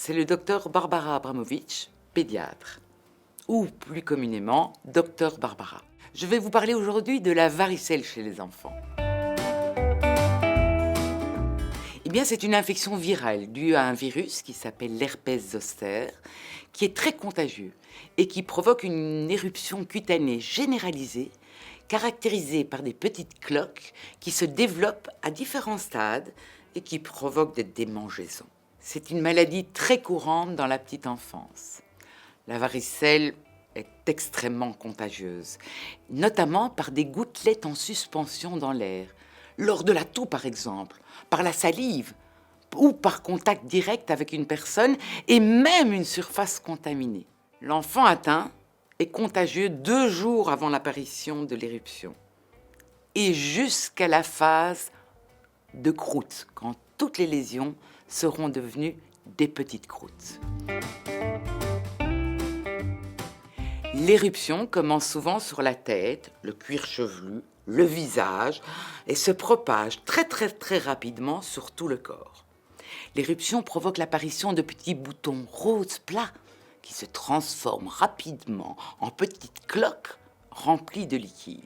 c'est le docteur Barbara Abramovitch, pédiatre, ou plus communément, docteur Barbara. Je vais vous parler aujourd'hui de la varicelle chez les enfants. Eh bien, c'est une infection virale due à un virus qui s'appelle l'herpès zoster, qui est très contagieux et qui provoque une éruption cutanée généralisée, caractérisée par des petites cloques qui se développent à différents stades et qui provoquent des démangeaisons. C'est une maladie très courante dans la petite enfance. La varicelle est extrêmement contagieuse, notamment par des gouttelettes en suspension dans l'air, lors de la toux par exemple, par la salive ou par contact direct avec une personne et même une surface contaminée. L'enfant atteint est contagieux 2 jours avant l'apparition de l'éruption et jusqu'à la phase de croûte, quand toutes les lésions seront devenues des petites croûtes. L'éruption commence souvent sur la tête, le cuir chevelu, le visage et se propage très rapidement sur tout le corps. L'éruption provoque l'apparition de petits boutons roses plats qui se transforment rapidement en petites cloques remplies de liquide.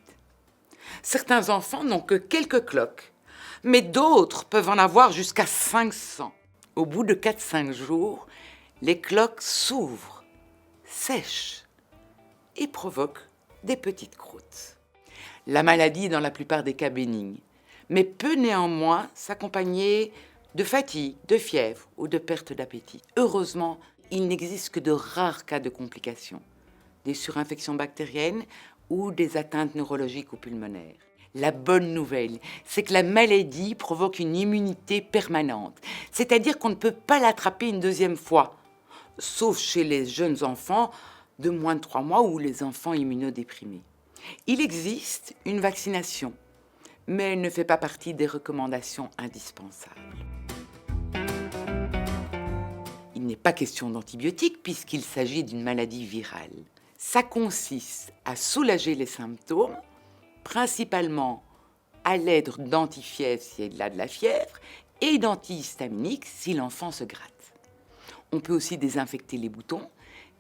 Certains enfants n'ont que quelques cloques, mais d'autres peuvent en avoir jusqu'à 500. Au bout de 4-5 jours, les cloques s'ouvrent, sèchent et provoquent des petites croûtes. La maladie est dans la plupart des cas bénigne, mais peut néanmoins s'accompagner de fatigue, de fièvre ou de perte d'appétit. Heureusement, il n'existe que de rares cas de complications, des surinfections bactériennes ou des atteintes neurologiques ou pulmonaires. La bonne nouvelle, c'est que la maladie provoque une immunité permanente, c'est-à-dire qu'on ne peut pas l'attraper une deuxième fois, sauf chez les jeunes enfants de moins de 3 mois ou les enfants immunodéprimés. Il existe une vaccination, mais elle ne fait pas partie des recommandations indispensables. Il n'est pas question d'antibiotiques puisqu'il s'agit d'une maladie virale. Ça consiste à soulager les symptômes, principalement à l'aide d'antifièvre s'il y a de la fièvre et d'antihistaminiques si l'enfant se gratte. On peut aussi désinfecter les boutons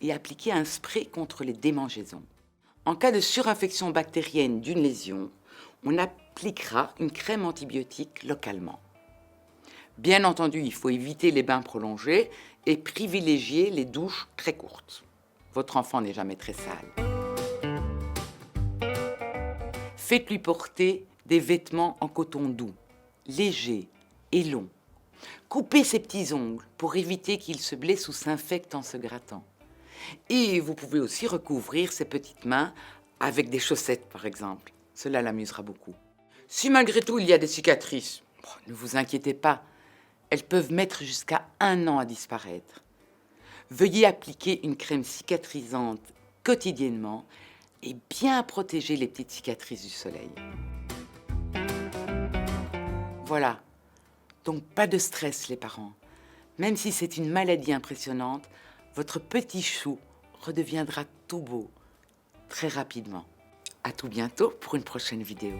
et appliquer un spray contre les démangeaisons. En cas de surinfection bactérienne d'une lésion, on appliquera une crème antibiotique localement. Bien entendu, il faut éviter les bains prolongés et privilégier les douches très courtes. Votre enfant n'est jamais très sale. Faites-lui porter des vêtements en coton doux, légers et longs. Coupez ses petits ongles pour éviter qu'il se blesse ou s'infecte en se grattant. Et vous pouvez aussi recouvrir ses petites mains avec des chaussettes, par exemple. Cela l'amusera beaucoup. Si malgré tout il y a des cicatrices, ne vous inquiétez pas. Elles peuvent mettre jusqu'à 1 an à disparaître. Veuillez appliquer une crème cicatrisante quotidiennement et bien protéger les petites cicatrices du soleil. Voilà. Donc pas de stress les parents. Même si c'est une maladie impressionnante, votre petit chou redeviendra tout beau très rapidement. À tout bientôt pour une prochaine vidéo.